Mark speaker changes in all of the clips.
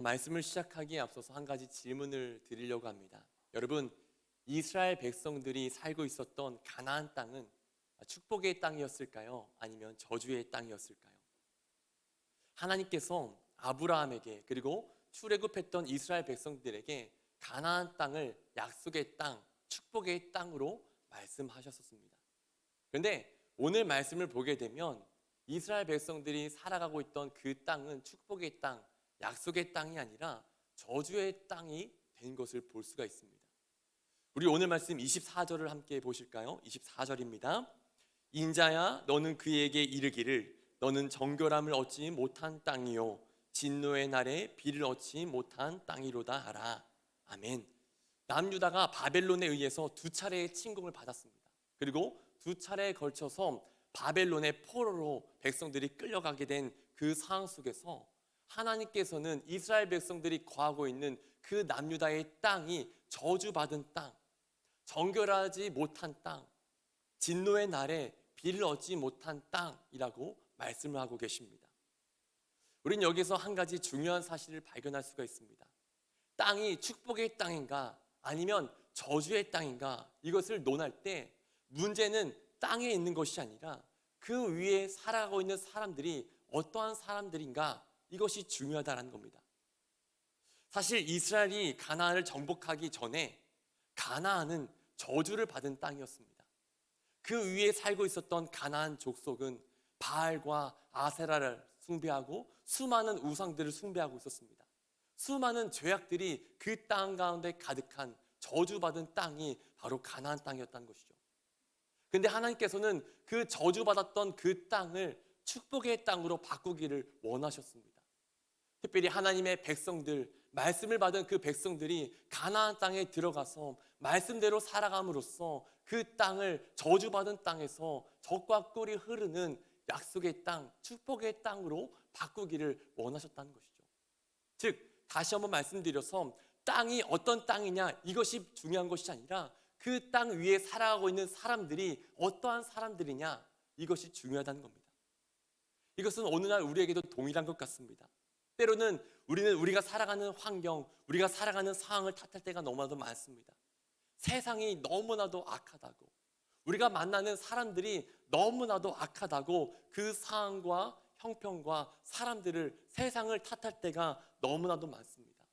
Speaker 1: 말씀을 시작하기에 앞서서 한 가지 질문을 드리려고 합니다. 여러분, 이스라엘 백성들이 살고 있었던 가나안 땅은 축복의 땅이었을까요? 아니면 저주의 땅이었을까요? 하나님께서 아브라함에게 그리고 출애굽했던 이스라엘 백성들에게 가나안 땅을 약속의 땅, 축복의 땅으로 말씀하셨었습니다. 그런데 오늘 말씀을 보게 되면 이스라엘 백성들이 살아가고 있던 그 땅은 축복의 땅, 약속의 땅이 아니라 저주의 땅이 된 것을 볼 수가 있습니다. 우리 오늘 말씀 24절을 함께 보실까요? 24절입니다. 인자야 너는 그에게 이르기를 너는 정결함을 얻지 못한 땅이요 진노의 날에 비를 얻지 못한 땅이로다 하라. 아멘. 남유다가 바벨론에 의해서 두 차례의 침공을 받았습니다. 그리고 두 차례에 걸쳐서 바벨론의 포로로 백성들이 끌려가게 된 그 상황 속에서 하나님께서는 이스라엘 백성들이 거하고 있는 그 남유다의 땅이 저주받은 땅, 정결하지 못한 땅, 진노의 날에 비를 얻지 못한 땅이라고 말씀을 하고 계십니다. 우리는 여기서 한 가지 중요한 사실을 발견할 수가 있습니다. 땅이 축복의 땅인가 아니면 저주의 땅인가, 이것을 논할 때 문제는 땅에 있는 것이 아니라 그 위에 살아가고 있는 사람들이 어떠한 사람들인가, 이것이 중요하다는 겁니다. 사실 이스라엘이 가나안을 정복하기 전에 가나안은 저주를 받은 땅이었습니다. 그 위에 살고 있었던 가나안 족속은 바알과 아세라를 숭배하고 수많은 우상들을 숭배하고 있었습니다. 수많은 죄악들이 그 땅 가운데 가득한 저주받은 땅이 바로 가나안 땅이었다는 것이죠. 근데 하나님께서는 그 저주받았던 그 땅을 축복의 땅으로 바꾸기를 원하셨습니다. 특별히 하나님의 백성들, 말씀을 받은 그 백성들이 가나안 땅에 들어가서 말씀대로 살아감으로써 그 땅을 저주받은 땅에서 젖과 꿀이 흐르는 약속의 땅, 축복의 땅으로 바꾸기를 원하셨다는 것이죠. 즉, 다시 한번 말씀드려서 땅이 어떤 땅이냐, 이것이 중요한 것이 아니라 그 땅 위에 살아가고 있는 사람들이 어떠한 사람들이냐, 이것이 중요하다는 겁니다. 이것은 오늘날 우리에게도 동일한 것 같습니다. 때로는 우리는 우리가 살아가는 환경, 우리가 살아가는 상황을 탓할 때가 너무나도 많습니다. 세상이 너무나도 악하다고, 우리가 만나는 사람들이 너무나도 악하다고 그 상황과 형편과 사람들을, 세상을 탓할 때가 너무나도 많습니다.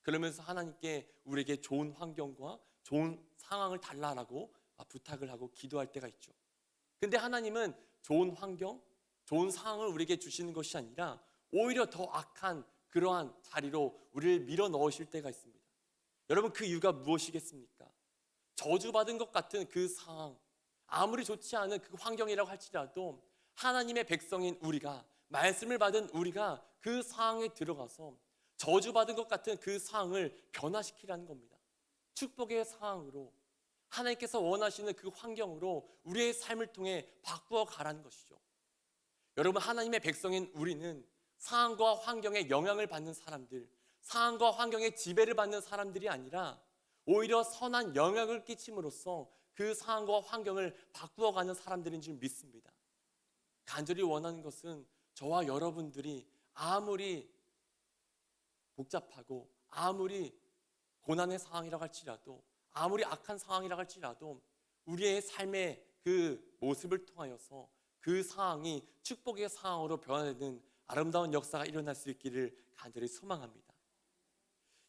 Speaker 1: 그러면서 하나님께 우리에게 좋은 환경과 좋은 상황을 달라라고 부탁을 하고 기도할 때가 있죠. 근데 하나님은 좋은 환경, 좋은 상황을 우리에게 주시는 것이 아니라 오히려 더 악한 그러한 자리로 우리를 밀어 넣으실 때가 있습니다. 여러분, 그 이유가 무엇이겠습니까? 저주받은 것 같은 그 상황, 아무리 좋지 않은 그 환경이라고 할지라도 하나님의 백성인 우리가, 말씀을 받은 우리가 그 상황에 들어가서 저주받은 것 같은 그 상황을 변화시키라는 겁니다. 축복의 상황으로, 하나님께서 원하시는 그 환경으로 우리의 삶을 통해 바꾸어 가라는 것이죠. 여러분, 하나님의 백성인 우리는 상황과 환경에 영향을 받는 사람들, 상황과 환경에 지배를 받는 사람들이 아니라 오히려 선한 영향을 끼침으로써 그 상황과 환경을 바꾸어가는 사람들인 줄 믿습니다. 간절히 원하는 것은 저와 여러분들이 아무리 복잡하고 아무리 고난의 상황이라고 할지라도, 아무리 악한 상황이라고 할지라도 우리의 삶의 그 모습을 통하여서 그 상황이 축복의 상황으로 변화되는 아름다운 역사가 일어날 수 있기를 간절히 소망합니다.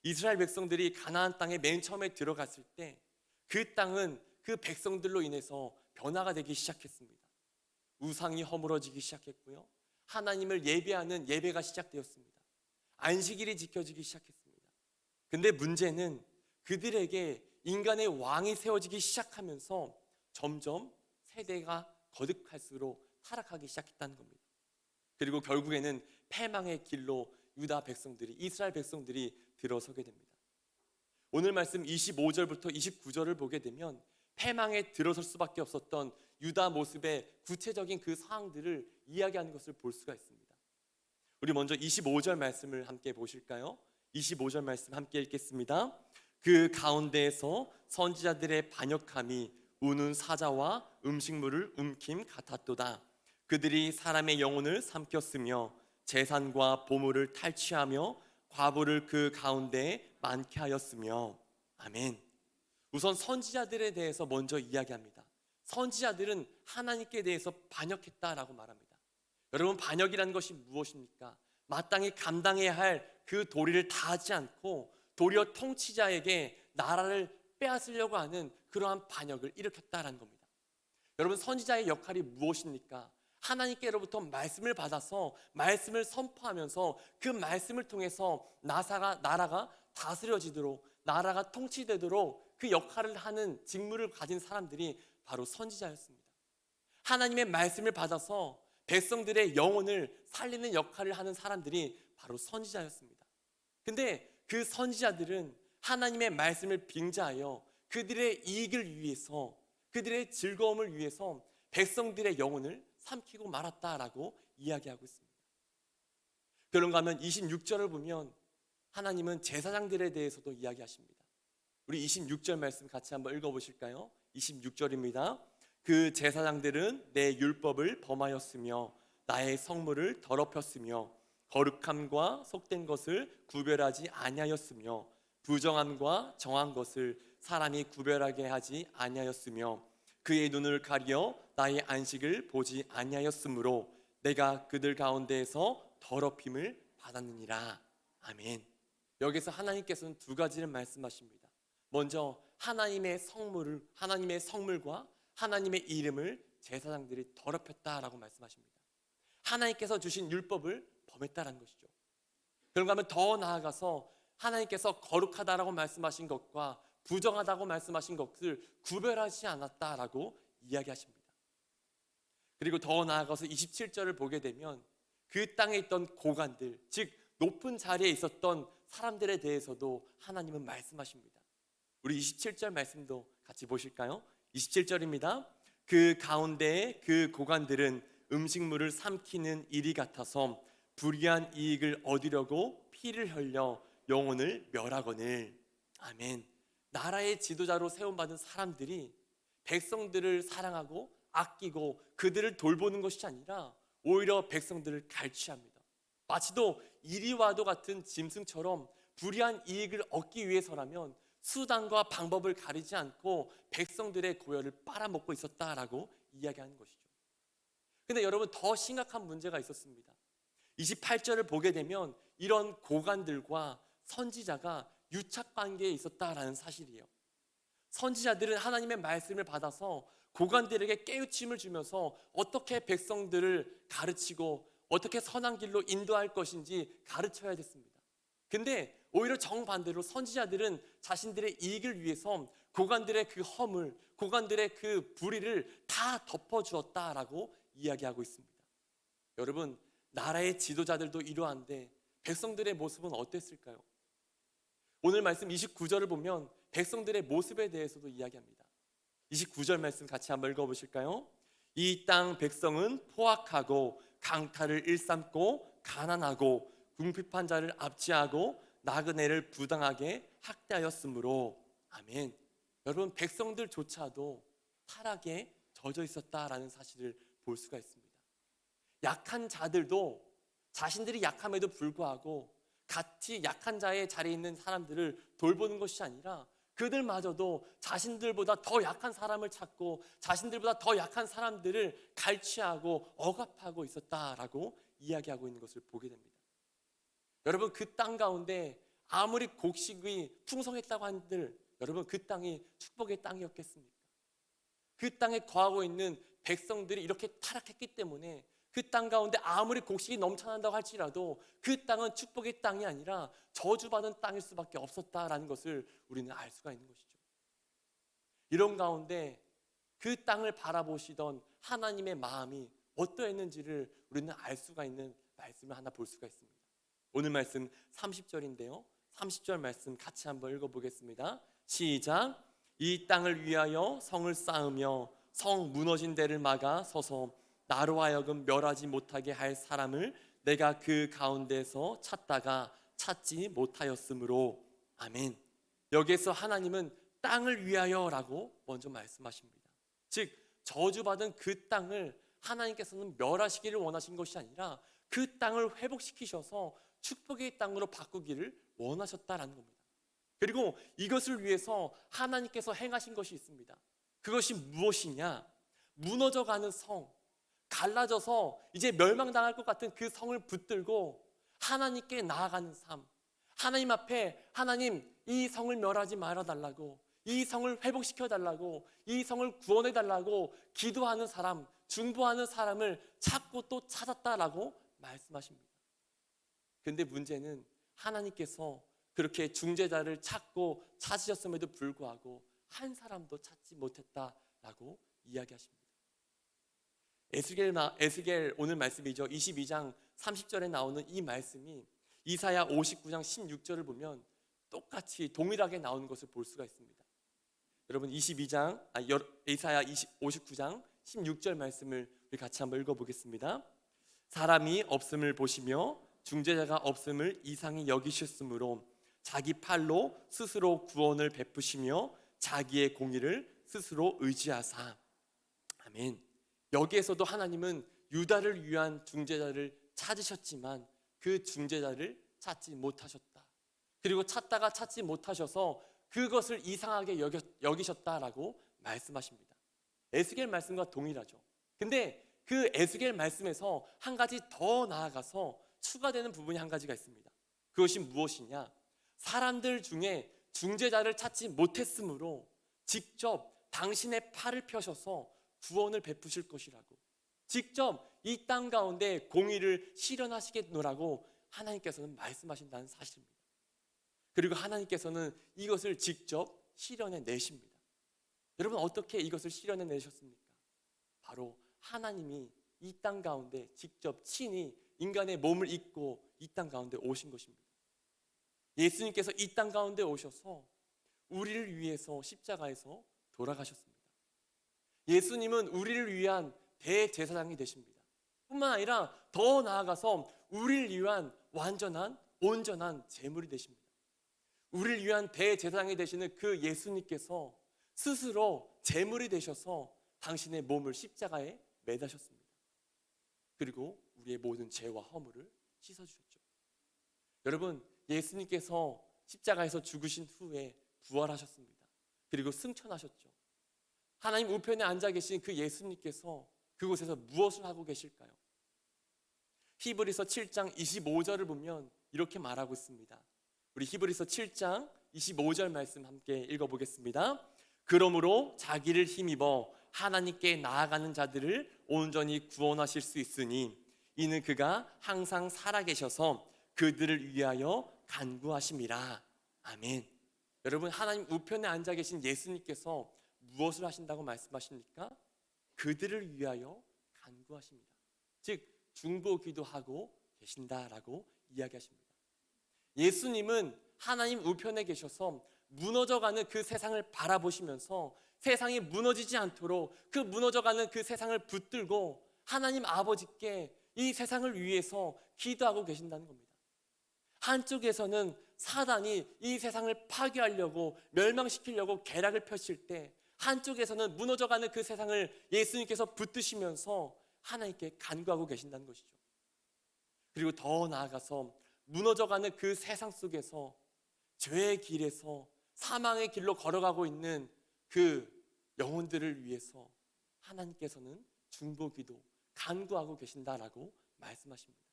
Speaker 1: 이스라엘 백성들이 가나안 땅에 맨 처음에 들어갔을 때 그 땅은 그 백성들로 인해서 변화가 되기 시작했습니다. 우상이 허물어지기 시작했고요, 하나님을 예배하는 예배가 시작되었습니다. 안식일이 지켜지기 시작했습니다. 근데 문제는 그들에게 인간의 왕이 세워지기 시작하면서 점점 세대가 거듭할수록 타락하기 시작했다는 겁니다. 그리고 결국에는 패망의 길로 유다 백성들이, 이스라엘 백성들이 들어서게 됩니다. 오늘 말씀 25절부터 29절을 보게 되면 패망에 들어설 수밖에 없었던 유다 모습의 구체적인 그 상황들을 이야기하는 것을 볼 수가 있습니다. 우리 먼저 25절 말씀을 함께 보실까요? 25절 말씀 함께 읽겠습니다. 그 가운데에서 선지자들의 반역함이 우는 사자와 음식물을 움킴 같았도다. 그들이 사람의 영혼을 삼켰으며 재산과 보물을 탈취하며 과부를 그 가운데 많게 하였으며. 아멘. 우선 선지자들에 대해서 먼저 이야기합니다. 선지자들은 하나님께 대해서 반역했다라고 말합니다. 여러분, 반역이라는 것이 무엇입니까? 마땅히 감당해야 할 그 도리를 다하지 않고 도리어 통치자에게 나라를 빼앗으려고 하는 그러한 반역을 일으켰다라는 겁니다. 여러분, 선지자의 역할이 무엇입니까? 하나님께로부터 말씀을 받아서 말씀을 선포하면서 그 말씀을 통해서 나라가 다스려지도록, 나라가 통치되도록 그 역할을 하는 직무를 가진 사람들이 바로 선지자였습니다. 하나님의 말씀을 받아서 백성들의 영혼을 살리는 역할을 하는 사람들이 바로 선지자였습니다. 근데 그 선지자들은 하나님의 말씀을 빙자하여 그들의 이익을 위해서, 그들의 즐거움을 위해서 백성들의 영혼을 삼키고 말았다라고 이야기하고 있습니다. 그런가 하면 26절을 보면 하나님은 제사장들에 대해서도 이야기하십니다. 우리 26절 말씀 같이 한번 읽어보실까요? 26절입니다. 그 제사장들은 내 율법을 범하였으며 나의 성물을 더럽혔으며 거룩함과 속된 것을 구별하지 아니하였으며 부정함과 정한 것을 사람이 구별하게 하지 아니하였으며 그의 눈을 가려 나의 안식을 보지 아니하였으므로 내가 그들 가운데에서 더럽힘을 받았느니라. 아멘. 여기서 하나님께서는 두 가지를 말씀하십니다. 먼저 하나님의 성물과 하나님의 이름을 제사장들이 더럽혔다라고 말씀하십니다. 하나님께서 주신 율법을 범했다라는 것이죠. 그런가 하면 더 나아가서 하나님께서 거룩하다라고 말씀하신 것과 부정하다고 말씀하신 것을 구별하지 않았다라고 이야기하십니다. 그리고 더 나아가서 27절을 보게 되면 그 땅에 있던 고관들, 즉 높은 자리에 있었던 사람들에 대해서도 하나님은 말씀하십니다. 우리 27절 말씀도 같이 보실까요? 27절입니다. 그 가운데에 그 고관들은 음식물을 삼키는 일이 같아서 불의한 이익을 얻으려고 피를 흘려 영혼을 멸하거늘. 아멘. 나라의 지도자로 세움받은 사람들이 백성들을 사랑하고 아끼고 그들을 돌보는 것이 아니라 오히려 백성들을 갈취합니다. 마치도 이리와도 같은 짐승처럼 불의한 이익을 얻기 위해서라면 수단과 방법을 가리지 않고 백성들의 고열을 빨아먹고 있었다라고 이야기하는 것이죠. 근데 여러분, 더 심각한 문제가 있었습니다. 28절을 보게 되면 이런 고관들과 선지자가 유착관계에 있었다라는 사실이에요. 선지자들은 하나님의 말씀을 받아서 고관들에게 깨우침을 주면서 어떻게 백성들을 가르치고 어떻게 선한 길로 인도할 것인지 가르쳐야 됐습니다. 근데 오히려 정반대로 선지자들은 자신들의 이익을 위해서 고관들의 그 허물, 고관들의 그 불의를 다 덮어주었다라고 이야기하고 있습니다. 여러분, 나라의 지도자들도 이러한데 백성들의 모습은 어땠을까요? 오늘 말씀 29절을 보면 백성들의 모습에 대해서도 이야기합니다. 29절 말씀 같이 한번 읽어보실까요? 이 땅 백성은 포악하고 강탈을 일삼고 가난하고 궁핍한 자를 압제하고 나그네를 부당하게 학대하였으므로. 아멘. 여러분, 백성들조차도 타락에 젖어 있었다라는 사실을 볼 수가 있습니다. 약한 자들도 자신들이 약함에도 불구하고 같이 약한 자의 자리에 있는 사람들을 돌보는 것이 아니라 그들마저도 자신들보다 더 약한 사람을 찾고 자신들보다 더 약한 사람들을 갈취하고 억압하고 있었다라고 이야기하고 있는 것을 보게 됩니다. 여러분, 그 땅 가운데 아무리 곡식이 풍성했다고 한들 여러분, 그 땅이 축복의 땅이었겠습니까? 그 땅에 거하고 있는 백성들이 이렇게 타락했기 때문에 그 땅 가운데 아무리 곡식이 넘쳐난다고 할지라도 그 땅은 축복의 땅이 아니라 저주받은 땅일 수밖에 없었다라는 것을 우리는 알 수가 있는 것이죠. 이런 가운데 그 땅을 바라보시던 하나님의 마음이 어떠했는지를 우리는 알 수가 있는 말씀을 하나 볼 수가 있습니다. 오늘 말씀 30절인데요. 30절 말씀 같이 한번 읽어보겠습니다. 시작. 이 땅을 위하여 성을 쌓으며 성 무너진 데를 막아 서서 나로 하여금 멸하지 못하게 할 사람을 내가 그 가운데서 찾다가 찾지 못하였으므로. 아멘. 여기에서 하나님은 땅을 위하여라고 먼저 말씀하십니다. 즉 저주받은 그 땅을 하나님께서는 멸하시기를 원하신 것이 아니라 그 땅을 회복시키셔서 축복의 땅으로 바꾸기를 원하셨다라는 겁니다. 그리고 이것을 위해서 하나님께서 행하신 것이 있습니다. 그것이 무엇이냐? 무너져가는 성, 갈라져서 이제 멸망당할 것 같은 그 성을 붙들고 하나님께 나아가는 삶, 하나님 앞에 하나님 이 성을 멸하지 말아달라고, 이 성을 회복시켜달라고, 이 성을 구원해달라고 기도하는 사람, 중보하는 사람을 찾고 또 찾았다라고 말씀하십니다. 그런데 문제는 하나님께서 그렇게 중재자를 찾고 찾으셨음에도 불구하고 한 사람도 찾지 못했다라고 이야기하십니다. 에스겔 오늘 말씀이죠. 22장 30절에 나오는 이 말씀이 이사야 59장 16절을 보면 똑같이 동일하게 나오는 것을 볼 수가 있습니다. 여러분 이사야 59장 16절 말씀을 우리 같이 한번 읽어보겠습니다. 사람이 없음을 보시며 중재자가 없음을 이상히 여기셨으므로 자기 팔로 스스로 구원을 베푸시며 자기의 공의를 스스로 의지하사. 아멘. 여기에서도 하나님은 유다를 위한 중재자를 찾으셨지만 그 중재자를 찾지 못하셨다. 그리고 찾다가 찾지 못하셔서 그것을 이상하게 여기셨다라고 말씀하십니다. 에스겔 말씀과 동일하죠. 근데 그 에스겔 말씀에서 한 가지 더 나아가서 추가되는 부분이 한 가지가 있습니다. 그것이 무엇이냐? 사람들 중에 중재자를 찾지 못했으므로 직접 당신의 팔을 펴셔서 구원을 베푸실 것이라고, 직접 이 땅 가운데 공의를 실현하시겠노라고 하나님께서는 말씀하신다는 사실입니다. 그리고 하나님께서는 이것을 직접 실현해 내십니다. 여러분 어떻게 이것을 실현해 내셨습니까? 바로 하나님이 이 땅 가운데 직접 친히 인간의 몸을 입고 이 땅 가운데 오신 것입니다. 예수님께서 이 땅 가운데 오셔서 우리를 위해서 십자가에서 돌아가셨습니다. 예수님은 우리를 위한 대제사장이 되십니다. 뿐만 아니라 더 나아가서 우리를 위한 완전한 온전한 제물이 되십니다. 우리를 위한 대제사장이 되시는 그 예수님께서 스스로 제물이 되셔서 당신의 몸을 십자가에 매다셨습니다. 그리고 우리의 모든 죄와 허물을 씻어주셨죠. 여러분 예수님께서 십자가에서 죽으신 후에 부활하셨습니다. 그리고 승천하셨죠. 하나님 우편에 앉아 계신 그 예수님께서 그곳에서 무엇을 하고 계실까요? 히브리서 7장 25절을 보면 이렇게 말하고 있습니다. 우리 히브리서 7장 25절 말씀 함께 읽어보겠습니다. 그러므로 자기를 힘입어 하나님께 나아가는 자들을 온전히 구원하실 수 있으니 이는 그가 항상 살아계셔서 그들을 위하여 간구하심이라. 아멘. 여러분 하나님 우편에 앉아 계신 예수님께서 무엇을 하신다고 말씀하십니까? 그들을 위하여 간구하십니다. 즉 중보 기도하고 계신다라고 이야기하십니다. 예수님은 하나님 우편에 계셔서 무너져가는 그 세상을 바라보시면서 세상이 무너지지 않도록 그 무너져가는 그 세상을 붙들고 하나님 아버지께 이 세상을 위해서 기도하고 계신다는 겁니다. 한쪽에서는 사단이 이 세상을 파괴하려고 멸망시키려고 계략을 펼칠 때 한쪽에서는 무너져가는 그 세상을 예수님께서 붙드시면서 하나님께 간구하고 계신다는 것이죠. 그리고 더 나아가서 무너져가는 그 세상 속에서 죄의 길에서 사망의 길로 걸어가고 있는 그 영혼들을 위해서 하나님께서는 중보기도 간구하고 계신다라고 말씀하십니다.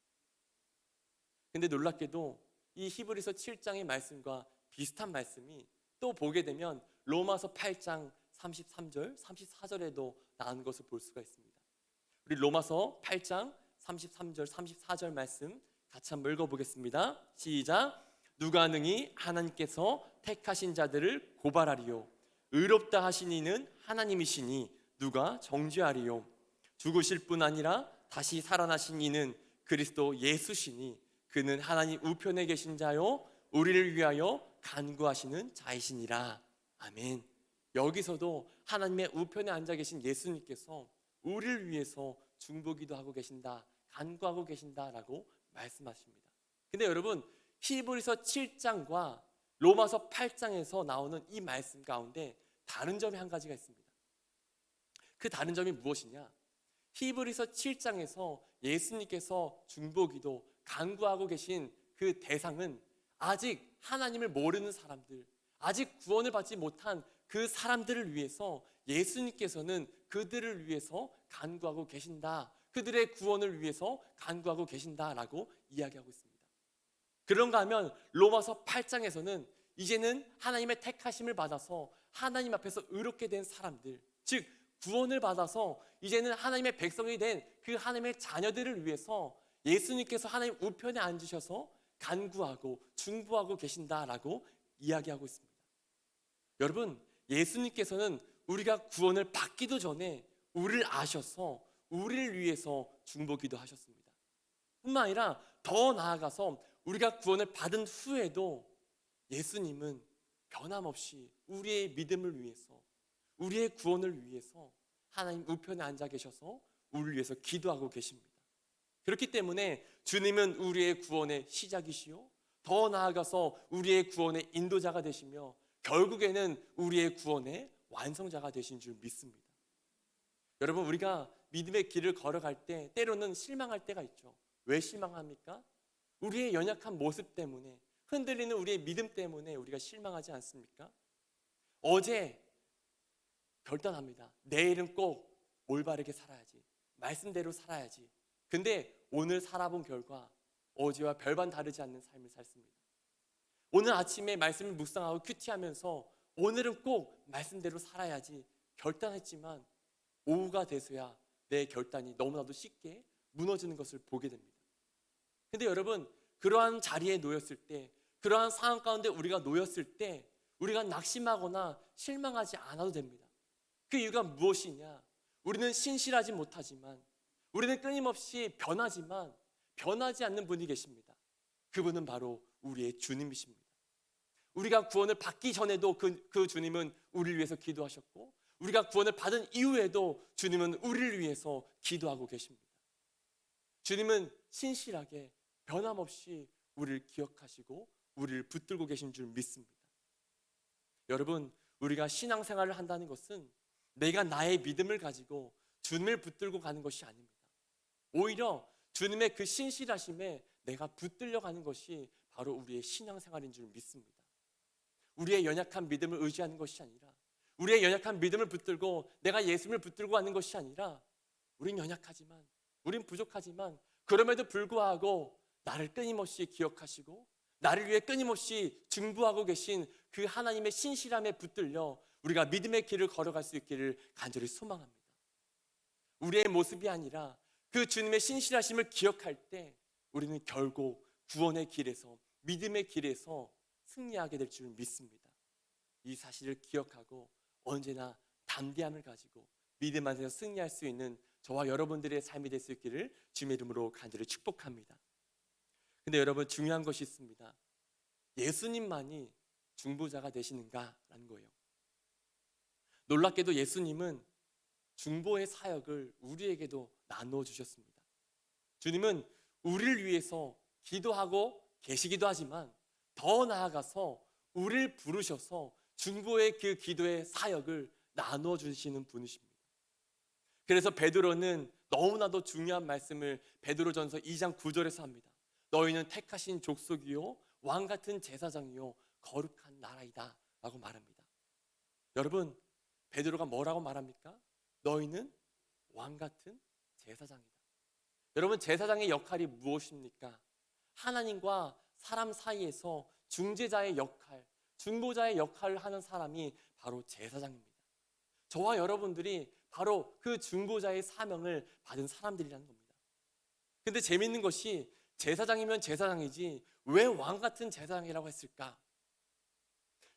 Speaker 1: 근데 놀랍게도 이 히브리서 7장의 말씀과 비슷한 말씀이 또 보게 되면 로마서 8장 33절, 34절에도 나온 것을 볼 수가 있습니다. 우리 로마서 8장 33절, 34절 말씀 같이 한번 읽어보겠습니다. 시작. 누가 능히 하나님께서 택하신 자들을 고발하리요? 의롭다 하신 이는 하나님이시니 누가 정죄하리요? 죽으실 뿐 아니라 다시 살아나신 이는 그리스도 예수시니 그는 하나님 우편에 계신 자요 우리를 위하여 간구하시는 자이시니라. 아멘. 여기서도 하나님의 우편에 앉아 계신 예수님께서 우리를 위해서 중보기도 하고 계신다, 간구하고 계신다라고 말씀하십니다. 근데 여러분 히브리서 7장과 로마서 8장에서 나오는 이 말씀 가운데 다른 점이 한 가지가 있습니다. 그 다른 점이 무엇이냐? 히브리서 7장에서 예수님께서 중보기도 간구하고 계신 그 대상은 아직 하나님을 모르는 사람들, 아직 구원을 받지 못한 그 사람들을 위해서 예수님께서는 그들을 위해서 간구하고 계신다. 그들의 구원을 위해서 간구하고 계신다라고 이야기하고 있습니다. 그런가 하면 로마서 8장에서는 이제는 하나님의 택하심을 받아서 하나님 앞에서 의롭게 된 사람들, 즉 구원을 받아서 이제는 하나님의 백성이 된 그 하나님의 자녀들을 위해서 예수님께서 하나님 우편에 앉으셔서 간구하고 중보하고 계신다라고 이야기하고 있습니다. 여러분, 예수님께서는 우리가 구원을 받기도 전에 우리를 아셔서 우리를 위해서 중보기도 하셨습니다. 뿐만 아니라 더 나아가서 우리가 구원을 받은 후에도 예수님은 변함없이 우리의 믿음을 위해서, 우리의 구원을 위해서 하나님 우편에 앉아 계셔서 우리를 위해서 기도하고 계십니다. 그렇기 때문에 주님은 우리의 구원의 시작이시요, 더 나아가서 우리의 구원의 인도자가 되시며 결국에는 우리의 구원의 완성자가 되신 줄 믿습니다. 여러분, 우리가 믿음의 길을 걸어갈 때 때로는 실망할 때가 있죠. 왜 실망합니까? 우리의 연약한 모습 때문에, 흔들리는 우리의 믿음 때문에 우리가 실망하지 않습니까? 어제 결단합니다. 내일은 꼭 올바르게 살아야지, 말씀대로 살아야지. 근데 오늘 살아본 결과 어제와 별반 다르지 않는 삶을 살습니다. 오늘 아침에 말씀을 묵상하고 큐티하면서 오늘은 꼭 말씀대로 살아야지 결단했지만 오후가 돼서야 내 결단이 너무나도 쉽게 무너지는 것을 보게 됩니다. 근데 여러분, 그러한 자리에 놓였을 때, 그러한 상황 가운데 우리가 놓였을 때 우리가 낙심하거나 실망하지 않아도 됩니다. 그 이유가 무엇이냐? 우리는 신실하지 못하지만, 우리는 끊임없이 변하지만 변하지 않는 분이 계십니다. 그분은 바로 우리의 주님이십니다. 우리가 구원을 받기 전에도 그 주님은 우리를 위해서 기도하셨고, 우리가 구원을 받은 이후에도 주님은 우리를 위해서 기도하고 계십니다. 주님은 신실하게 변함없이 우리를 기억하시고 우리를 붙들고 계신 줄 믿습니다. 여러분, 우리가 신앙생활을 한다는 것은 내가 나의 믿음을 가지고 주님을 붙들고 가는 것이 아닙니다. 오히려 주님의 그 신실하심에 내가 붙들려 가는 것이 바로 우리의 신앙생활인 줄 믿습니다. 우리의 연약한 믿음을 의지하는 것이 아니라, 우리의 연약한 믿음을 붙들고 내가 예수님을 붙들고 가는 것이 아니라, 우린 연약하지만, 우린 부족하지만 그럼에도 불구하고 나를 끊임없이 기억하시고 나를 위해 끊임없이 중보하고 계신 그 하나님의 신실함에 붙들려 우리가 믿음의 길을 걸어갈 수 있기를 간절히 소망합니다. 우리의 모습이 아니라 그 주님의 신실하심을 기억할 때 우리는 결국 구원의 길에서, 믿음의 길에서 승리하게 될 줄 믿습니다. 이 사실을 기억하고 언제나 담대함을 가지고 믿음 안에서 승리할 수 있는 저와 여러분들의 삶이 될 수 있기를 주님의 이름으로 간절히 축복합니다. 근데 여러분, 중요한 것이 있습니다. 예수님만이 중보자가 되시는가라는 거예요. 놀랍게도 예수님은 중보의 사역을 우리에게도 나누어 주셨습니다. 주님은 우리를 위해서 기도하고 계시기도 하지만 더 나아가서 우리를 부르셔서 중보의 그 기도의 사역을 나누어 주시는 분이십니다. 그래서 베드로는 너무나도 중요한 말씀을 베드로전서 2장 9절에서 합니다. 너희는 택하신 족속이요 왕같은 제사장이요 거룩한 나라이다 라고 말합니다. 여러분, 베드로가 뭐라고 말합니까? 너희는 왕같은 제사장이다. 여러분, 제사장의 역할이 무엇입니까? 하나님과 사람 사이에서 중재자의 역할, 중보자의 역할을 하는 사람이 바로 제사장입니다. 저와 여러분들이 바로 그 중보자의 사명을 받은 사람들이라는 겁니다. 근데 재밌는 것이 제사장이면 제사장이지 왜 왕같은 제사장이라고 했을까?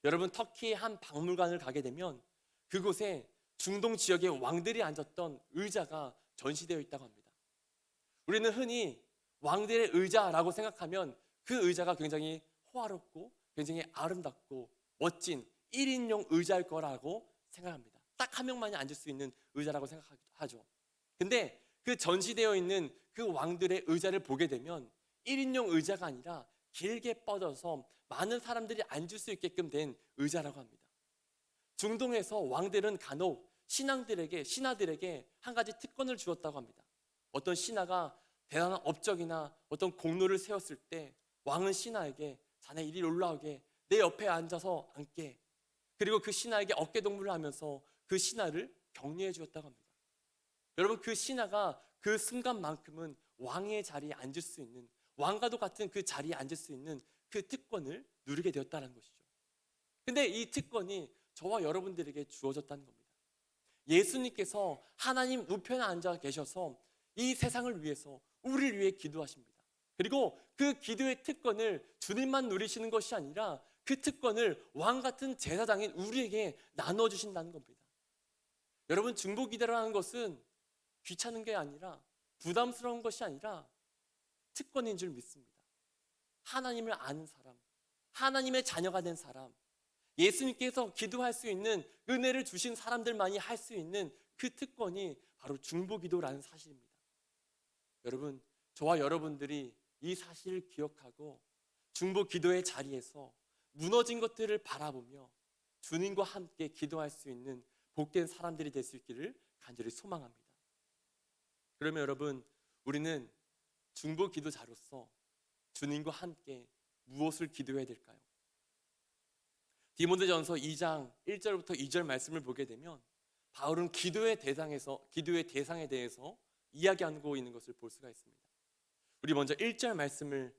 Speaker 1: 여러분, 터키의 한 박물관을 가게 되면 그곳에 중동 지역의 왕들이 앉았던 의자가 전시되어 있다고 합니다. 우리는 흔히 왕들의 의자라고 생각하면 그 의자가 굉장히 호화롭고 굉장히 아름답고 멋진 1인용 의자일 거라고 생각합니다. 딱 한 명만이 앉을 수 있는 의자라고 생각하죠. 근데 그 전시되어 있는 그 왕들의 의자를 보게 되면 1인용 의자가 아니라 길게 뻗어서 많은 사람들이 앉을 수 있게끔 된 의자라고 합니다. 중동에서 왕들은 간혹 신하들에게 한 가지 특권을 주었다고 합니다. 어떤 신하가 대단한 업적이나 어떤 공로를 세웠을 때 왕은 신하에게 자네 이리 올라오게, 내 옆에 앉아서 앉게. 그리고 그 신하에게 어깨 동무를 하면서 그 신하를 격려해 주었다고 합니다. 여러분, 그 신하가 그 순간만큼은 왕의 자리에 앉을 수 있는, 왕과도 같은 그 자리에 앉을 수 있는 그 특권을 누리게 되었다는 것이죠. 근데 이 특권이 저와 여러분들에게 주어졌다는 겁니다. 예수님께서 하나님 우편에 앉아 계셔서 이 세상을 위해서, 우리를 위해 기도하십니다. 그리고 그 기도의 특권을 주님만 누리시는 것이 아니라 그 특권을 왕 같은 제사장인 우리에게 나누어 주신다는 겁니다. 여러분, 중보기도라는 것은 귀찮은 게 아니라, 부담스러운 것이 아니라 특권인 줄 믿습니다. 하나님을 아는 사람, 하나님의 자녀가 된 사람, 예수님께서 기도할 수 있는 은혜를 주신 사람들만이 할 수 있는 그 특권이 바로 중보기도라는 사실입니다. 여러분, 저와 여러분들이 이 사실을 기억하고 중보기도의 자리에서 무너진 것들을 바라보며 주님과 함께 기도할 수 있는 복된 사람들이 될 수 있기를 간절히 소망합니다. 그러면 여러분, 우리는 중보기도자로서 주님과 함께 무엇을 기도해야 될까요? 디모데전서 2장 1절부터 2절 말씀을 보게 되면 바울은 기도의 대상에 대해서 이야기하고 있는 것을 볼 수가 있습니다. 우리 먼저 1절 말씀을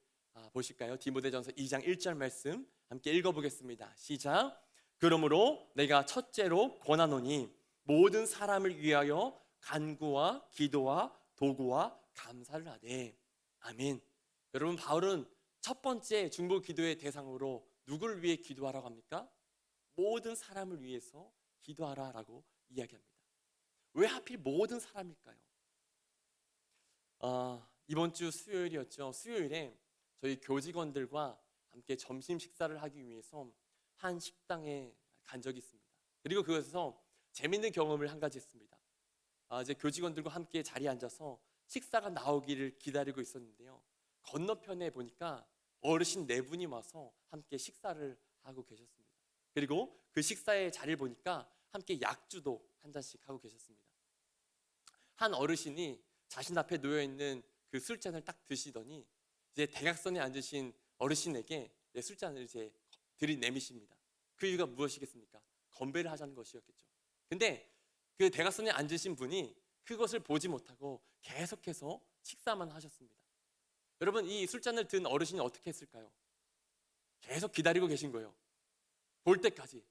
Speaker 1: 보실까요? 디모데전서 2장 1절 말씀 함께 읽어보겠습니다. 시작. 그러므로 내가 첫째로 권하노니 모든 사람을 위하여 간구와 기도와 도구와 감사를 하되. 아멘. 여러분, 바울은 첫 번째 중보 기도의 대상으로 누구를 위해 기도하라고 합니까? 모든 사람을 위해서 기도하라라고 이야기합니다. 왜 하필 모든 사람일까요? 이번 주 수요일이었죠. 수요일에 저희 교직원들과 함께 점심 식사를 하기 위해서 한 식당에 간 적이 있습니다. 그리고 그것에서 재밌는 경험을 한 가지 했습니다. 이제 교직원들과 함께 자리에 앉아서 식사가 나오기를 기다리고 있었는데요. 건너편에 보니까 어르신 4분이 와서 함께 식사를 하고 계셨습니다. 그리고 그 식사의 자리를 보니까 함께 약주도 한 잔씩 하고 계셨습니다. 한 어르신이 자신 앞에 놓여있는 그 술잔을 딱 드시더니 이제 대각선에 앉으신 어르신에게 술잔을 이제 들이내미십니다. 그 이유가 무엇이겠습니까? 건배를 하자는 것이었겠죠. 근데 그 대각선에 앉으신 분이 그것을 보지 못하고 계속해서 식사만 하셨습니다. 여러분, 이 술잔을 든 어르신이 어떻게 했을까요? 계속 기다리고 계신 거예요. 볼 때까지.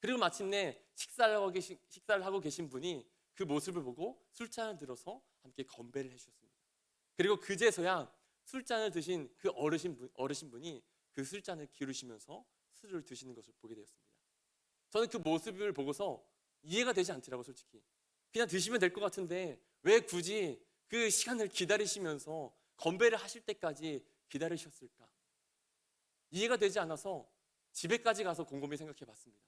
Speaker 1: 그리고 마침내 식사를 하고 계신 분이 그 모습을 보고 술잔을 들어서 함께 건배를 해주셨습니다. 그리고 그제서야 술잔을 드신 그 어르신분이 그 술잔을 기울이시면서 술을 드시는 것을 보게 되었습니다. 저는 그 모습을 보고서 이해가 되지 않더라고요, 솔직히. 그냥 드시면 될 것 같은데 왜 굳이 그 시간을 기다리시면서 건배를 하실 때까지 기다리셨을까? 이해가 되지 않아서 집에까지 가서 곰곰이 생각해 봤습니다.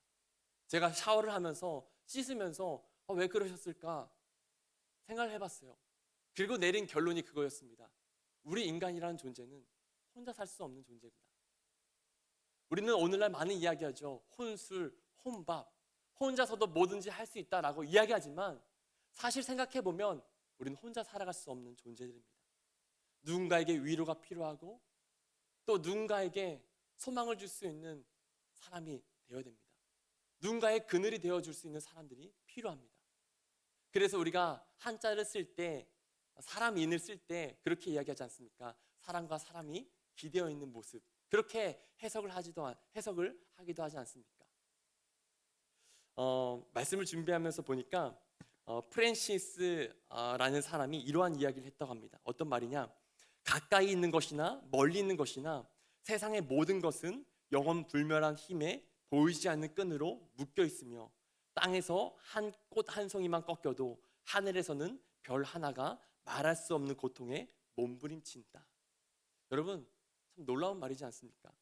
Speaker 1: 제가 샤워를 하면서 씻으면서 왜 그러셨을까 생각을 해봤어요. 그리고 내린 결론이 그거였습니다. 우리 인간이라는 존재는 혼자 살 수 없는 존재구나. 우리는 오늘날 많은 이야기하죠. 혼술, 혼밥, 혼자서도 뭐든지 할 수 있다라고 이야기하지만 사실 생각해보면 우리는 혼자 살아갈 수 없는 존재들입니다. 누군가에게 위로가 필요하고 또 누군가에게 소망을 줄 수 있는 사람이 되어야 됩니다. 누군가의 그늘이 되어줄 수 있는 사람들이 필요합니다. 그래서 우리가 한자를 쓸 때, 사람인을 쓸 때 그렇게 이야기하지 않습니까? 사람과 사람이 기대어 있는 모습, 그렇게 해석을 하기도 하지 않습니까? 말씀을 준비하면서 보니까 프랜시스라는 사람이 이러한 이야기를 했다고 합니다. 어떤 말이냐? 가까이 있는 것이나 멀리 있는 것이나 세상의 모든 것은 영원 불멸한 힘에 보이지 않는 끈으로 묶여 있으며 땅에서 한 꽃 한 송이만 꺾여도 하늘에서는 별 하나가 말할 수 없는 고통에 몸부림친다. 여러분, 참 놀라운 말이지 않습니까?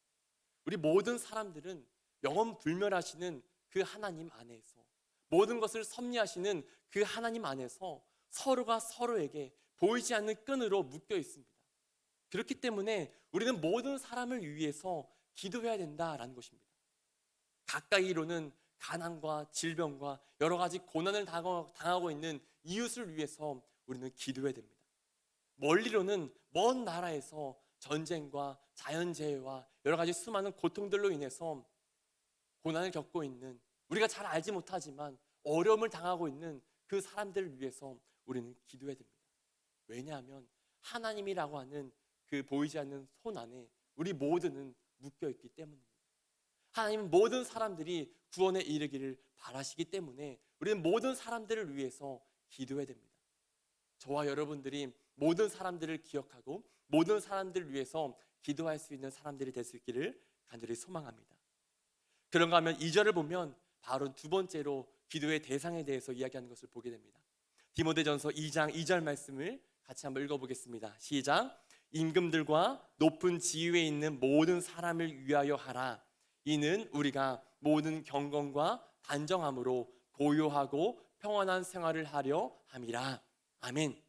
Speaker 1: 우리 모든 사람들은 영원 불멸하시는 그 하나님 안에서, 모든 것을 섭리하시는 그 하나님 안에서 서로가 서로에게 보이지 않는 끈으로 묶여 있습니다. 그렇기 때문에 우리는 모든 사람을 위해서 기도해야 된다라는 것입니다. 가까이로는 가난과 질병과 여러 가지 고난을 당하고 있는 이웃을 위해서 우리는 기도해야 됩니다. 멀리로는 먼 나라에서 전쟁과 자연재해와 여러 가지 수많은 고통들로 인해서 고난을 겪고 있는, 우리가 잘 알지 못하지만 어려움을 당하고 있는 그 사람들을 위해서 우리는 기도해야 됩니다. 왜냐하면 하나님이라고 하는 그 보이지 않는 손 안에 우리 모두는 묶여 있기 때문입니다. 하나님은 모든 사람들이 구원에 이르기를 바라시기 때문에 우리는 모든 사람들을 위해서 기도해야 됩니다. 저와 여러분들이 모든 사람들을 기억하고 모든 사람들을 위해서 기도할 수 있는 사람들이 될 수 있기를 간절히 소망합니다. 그런가 하면 2절을 보면 바로 두 번째로 기도의 대상에 대해서 이야기하는 것을 보게 됩니다. 디모데전서 2장 2절 말씀을 같이 한번 읽어보겠습니다. 시작. 임금들과 높은 지위에 있는 모든 사람을 위하여 하라. 이는 우리가 모든 경건과 단정함으로 고요하고 평안한 생활을 하려 함이라. 아멘.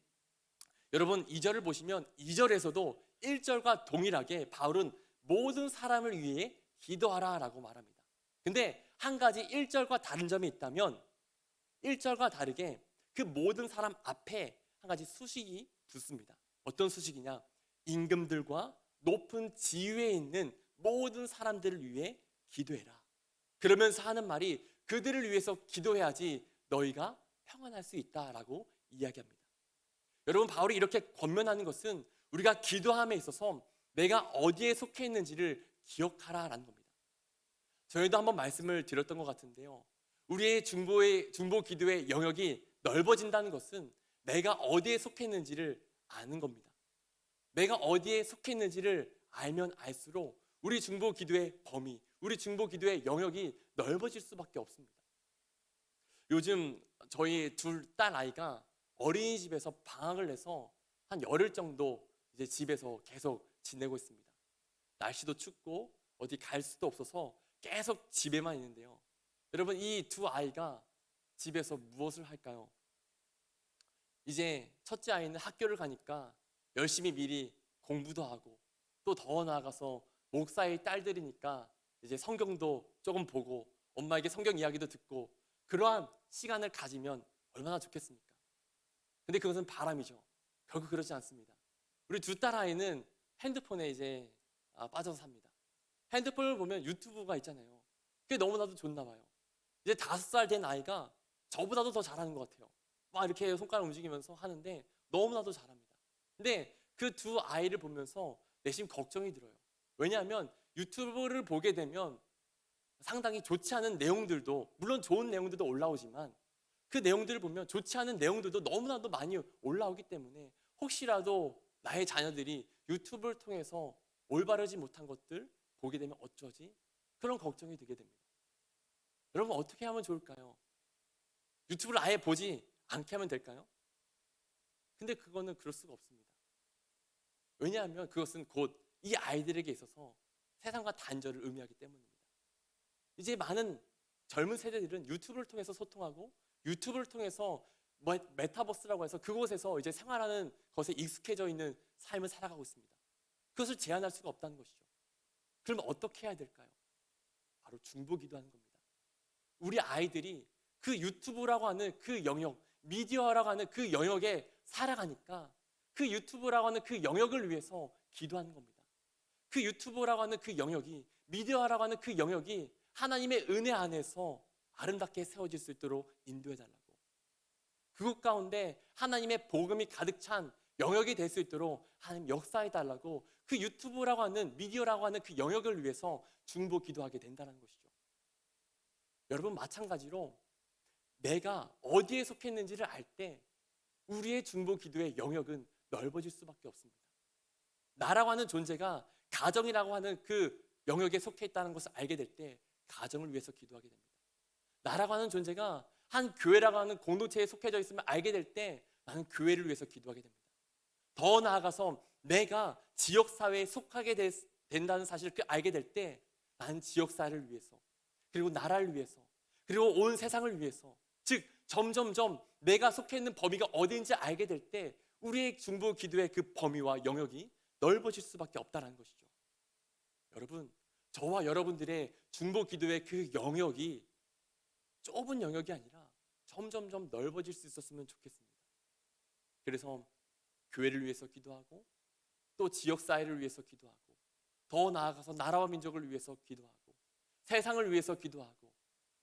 Speaker 1: 여러분 2절을 보시면 2절에서도 1절과 동일하게 바울은 모든 사람을 위해 기도하라 라고 말합니다. 근데 한 가지 1절과 다른 점이 있다면 1절과 다르게 그 모든 사람 앞에 한 가지 수식이 붙습니다. 어떤 수식이냐? 임금들과 높은 지위에 있는 모든 사람들을 위해 기도해라. 그러면서 하는 말이 그들을 위해서 기도해야지 너희가 평안할 수 있다라고 이야기합니다. 여러분 바울이 이렇게 권면하는 것은 우리가 기도함에 있어서 내가 어디에 속해 있는지를 기억하라라는 겁니다. 저희도 한번 말씀을 드렸던 것 같은데요. 우리의 중보 기도의 영역이 넓어진다는 것은 내가 어디에 속해 있는지를 아는 겁니다. 내가 어디에 속해 있는지를 알면 알수록 우리 중보 기도의 범위, 우리 중보 기도의 영역이 넓어질 수밖에 없습니다. 요즘 저희 둘 딸 아이가 어린이집에서 방학을 내서 한 열흘 정도 이제 집에서 계속 지내고 있습니다. 날씨도 춥고 어디 갈 수도 없어서 계속 집에만 있는데요. 여러분 이 두 아이가 집에서 무엇을 할까요? 이제 첫째 아이는 학교를 가니까 열심히 미리 공부도 하고 또 더 나아가서 목사의 딸들이니까 이제 성경도 조금 보고 엄마에게 성경 이야기도 듣고 그러한 시간을 가지면 얼마나 좋겠습니까? 근데 그것은 바람이죠. 결국 그렇지 않습니다. 우리 두 딸 아이는 핸드폰에 이제 빠져서 삽니다. 핸드폰을 보면 유튜브가 있잖아요. 그게 너무나도 좋나 봐요. 이제 5살 된 아이가 저보다도 더 잘하는 것 같아요. 막 이렇게 손가락 움직이면서 하는데 너무나도 잘합니다. 근데 그 두 아이를 보면서 내심 걱정이 들어요. 왜냐하면 유튜브를 보게 되면 상당히 좋지 않은 내용들도, 물론 좋은 내용들도 올라오지만 그 내용들을 보면 좋지 않은 내용들도 너무나도 많이 올라오기 때문에 혹시라도 나의 자녀들이 유튜브를 통해서 올바르지 못한 것들 보게 되면 어쩌지? 그런 걱정이 들게 됩니다. 여러분 어떻게 하면 좋을까요? 유튜브를 아예 보지 않게 하면 될까요? 근데 그거는 그럴 수가 없습니다. 왜냐하면 그것은 곧 이 아이들에게 있어서 세상과 단절을 의미하기 때문입니다. 이제 많은 젊은 세대들은 유튜브를 통해서 소통하고 유튜브를 통해서 메타버스라고 해서 그곳에서 이제 생활하는 것에 익숙해져 있는 삶을 살아가고 있습니다. 그것을 제한할 수가 없다는 것이죠. 그럼 어떻게 해야 될까요? 바로 중보기도하는 겁니다. 우리 아이들이 그 유튜브라고 하는 그 영역, 미디어라고 하는 그 영역에 살아가니까 그 유튜브라고 하는 그 영역을 위해서 기도하는 겁니다. 그 유튜브라고 하는 그 영역이, 미디어라고 하는 그 영역이 하나님의 은혜 안에서 아름답게 세워질 수 있도록 인도해달라고, 그곳 가운데 하나님의 복음이 가득 찬 영역이 될 수 있도록 하나님 역사해달라고 그 유튜브라고 하는, 미디어라고 하는 그 영역을 위해서 중보 기도하게 된다는 것이죠. 여러분 마찬가지로 내가 어디에 속해 있는지를 알 때 우리의 중보 기도의 영역은 넓어질 수밖에 없습니다. 나라고 하는 존재가 가정이라고 하는 그 영역에 속해 있다는 것을 알게 될 때 가정을 위해서 기도하게 됩니다. 나라고 하는 존재가 한 교회라고 하는 공동체에 속해져 있으면 알게 될 때 나는 교회를 위해서 기도하게 됩니다. 더 나아가서 내가 지역사회에 속하게 된다는 사실을 알게 될 때 나는 지역사회를 위해서, 그리고 나라를 위해서, 그리고 온 세상을 위해서, 즉 점점점 내가 속해 있는 범위가 어디인지 알게 될 때 우리의 중보 기도의 그 범위와 영역이 넓어질 수밖에 없다는 것이죠. 여러분, 저와 여러분들의 중보 기도의 그 영역이 좁은 영역이 아니라 점점점 넓어질 수 있었으면 좋겠습니다. 그래서 교회를 위해서 기도하고 또 지역 사회를 위해서 기도하고, 더 나아가서 나라와 민족을 위해서 기도하고, 세상을 위해서 기도하고,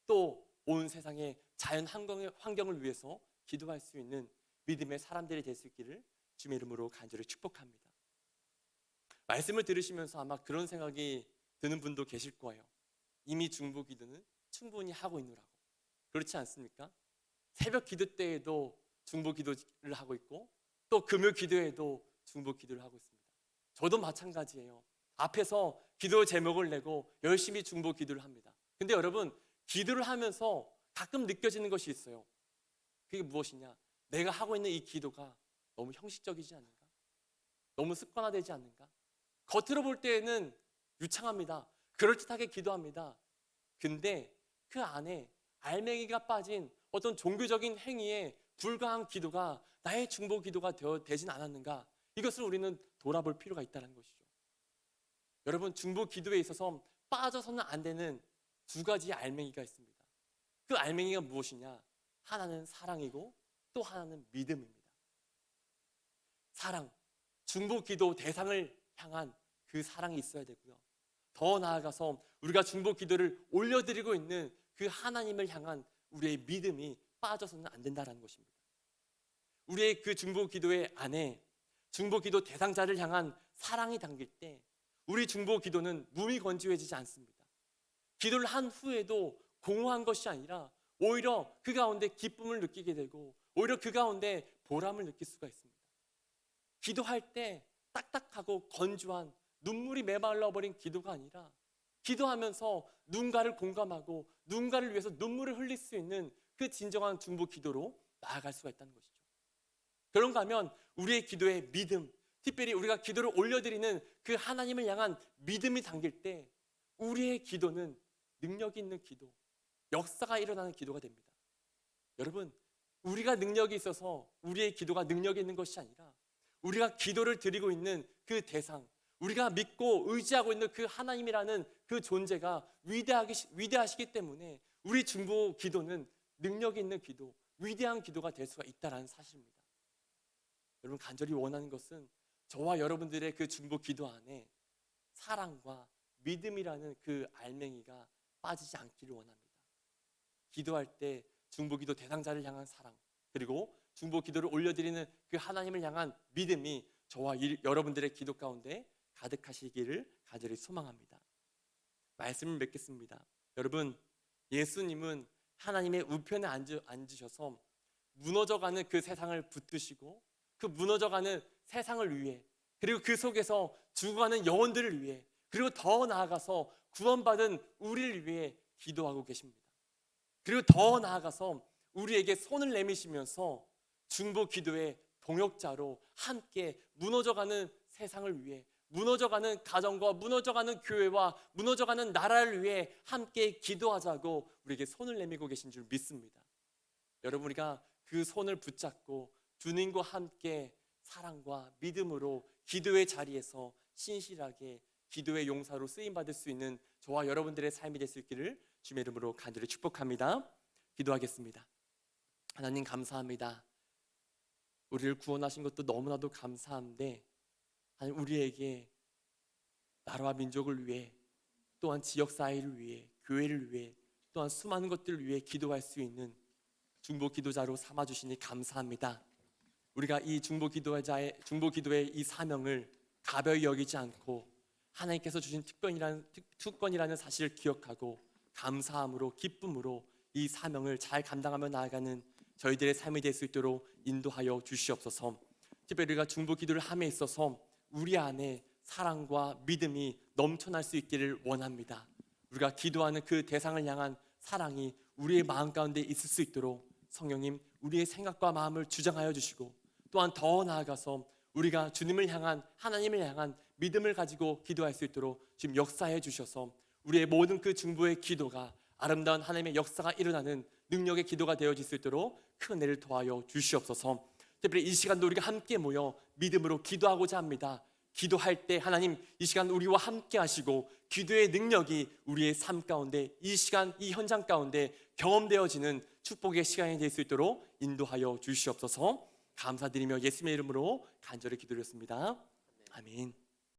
Speaker 1: 또 온 세상의 자연 환경을 위해서 기도할 수 있는 믿음의 사람들이 될 수 있기를 주님의 이름으로 간절히 축복합니다. 말씀을 들으시면서 아마 그런 생각이 드는 분도 계실 거예요. 이미 중보 기도는 충분히 하고 있노라고. 그렇지 않습니까? 새벽 기도 때에도 중보 기도를 하고 있고, 또 금요 기도에도 중보 기도를 하고 있습니다. 저도 마찬가지예요. 앞에서 기도 제목을 내고 열심히 중보 기도를 합니다. 근데 여러분, 기도를 하면서 가끔 느껴지는 것이 있어요. 그게 무엇이냐? 내가 하고 있는 이 기도가 너무 형식적이지 않는가? 너무 습관화되지 않는가? 겉으로 볼 때에는 유창합니다. 그럴듯하게 기도합니다. 근데 그 안에 알맹이가 빠진 어떤 종교적인 행위에 불과한 기도가 나의 중보 기도가 되진 않았는가? 이것을 우리는 돌아볼 필요가 있다는 것이죠. 여러분, 중보 기도에 있어서 빠져서는 안 되는 두 가지 알맹이가 있습니다. 그 알맹이가 무엇이냐? 하나는 사랑이고 또 하나는 믿음입니다. 사랑, 중보 기도 대상을 향한 그 사랑이 있어야 되고요. 더 나아가서 우리가 중보 기도를 올려드리고 있는 그 하나님을 향한 우리의 믿음이 빠져서는 안 된다는 것입니다. 우리의 그 중보 기도의 안에 중보 기도 대상자를 향한 사랑이 담길 때 우리 중보 기도는 무미건조해지지 않습니다. 기도를 한 후에도 공허한 것이 아니라 오히려 그 가운데 기쁨을 느끼게 되고, 오히려 그 가운데 보람을 느낄 수가 있습니다. 기도할 때 딱딱하고 건조한 눈물이 메말라버린 기도가 아니라, 기도하면서 누군가를 공감하고 누군가를 위해서 눈물을 흘릴 수 있는 그 진정한 중보 기도로 나아갈 수가 있다는 것이죠. 그런가 하면 우리의 기도의 믿음, 특별히 우리가 기도를 올려드리는 그 하나님을 향한 믿음이 담길 때 우리의 기도는 능력이 있는 기도, 역사가 일어나는 기도가 됩니다. 여러분, 우리가 능력이 있어서 우리의 기도가 능력이 있는 것이 아니라 우리가 기도를 드리고 있는 그 대상, 우리가 믿고 의지하고 있는 그 하나님이라는 그 존재가 위대하시기 때문에 우리 중보 기도는 능력이 있는 기도, 위대한 기도가 될 수가 있다는 사실입니다. 여러분, 간절히 원하는 것은 저와 여러분들의 그 중보 기도 안에 사랑과 믿음이라는 그 알맹이가 빠지지 않기를 원합니다. 기도할 때 중보 기도 대상자를 향한 사랑, 그리고 중보 기도를 올려드리는 그 하나님을 향한 믿음이 저와 여러분들의 기도 가운데 가득하시기를 간절히 소망합니다. 말씀을 맺겠습니다. 여러분, 예수님은 하나님의 우편에 앉으셔서 무너져가는 그 세상을 붙드시고 그 무너져가는 세상을 위해, 그리고 그 속에서 죽어가는 영혼들을 위해, 그리고 더 나아가서 구원받은 우리를 위해 기도하고 계십니다. 그리고 더 나아가서 우리에게 손을 내미시면서 중보 기도의 동역자로 함께 무너져가는 세상을 위해, 무너져가는 가정과 무너져가는 교회와 무너져가는 나라를 위해 함께 기도하자고 우리에게 손을 내밀고 계신 줄 믿습니다. 여러분, 우리가 그 손을 붙잡고 주님과 함께 사랑과 믿음으로 기도의 자리에서 신실하게 기도의 용사로 쓰임받을 수 있는 저와 여러분들의 삶이 될 수 있기를 주님의 이름으로 간절히 축복합니다. 기도하겠습니다. 하나님, 감사합니다. 우리를 구원하신 것도 너무나도 감사한데, 하나님, 우리에게 나라와 민족을 위해, 또한 지역사회를 위해, 교회를 위해, 또한 수많은 것들을 위해 기도할 수 있는 중보 기도자로 삼아주시니 감사합니다. 우리가 이 중보 기도의 이 사명을 가벼이 여기지 않고 하나님께서 주신 특권이라는 사실을 기억하고 감사함으로, 기쁨으로 이 사명을 잘 감당하며 나아가는 저희들의 삶이 될 수 있도록 인도하여 주시옵소서. 특별히 우리가 중보 기도를 함에 있어서 우리 안에 사랑과 믿음이 넘쳐날 수 있기를 원합니다. 우리가 기도하는 그 대상을 향한 사랑이 우리의 마음 가운데 있을 수 있도록 성령님, 우리의 생각과 마음을 주장하여 주시고, 또한 더 나아가서 우리가 주님을 향한, 하나님을 향한 믿음을 가지고 기도할 수 있도록 지금 역사해 주셔서 우리의 모든 그 중보의 기도가 아름다운 하나님의 역사가 일어나는 능력의 기도가 되어질 수 있도록 큰 은혜를 더하여 주시옵소서. 특별히 이 시간도 우리가 함께 모여 믿음으로 기도하고자 합니다. 기도할 때 하나님, 이 시간 우리와 함께 하시고 기도의 능력이 우리의 삶 가운데, 이 시간 이 현장 가운데 경험되어지는 축복의 시간이 될 수 있도록 인도하여 주시옵소서. 감사드리며 예수님의 이름으로 간절히 기도드렸습니다. 아멘.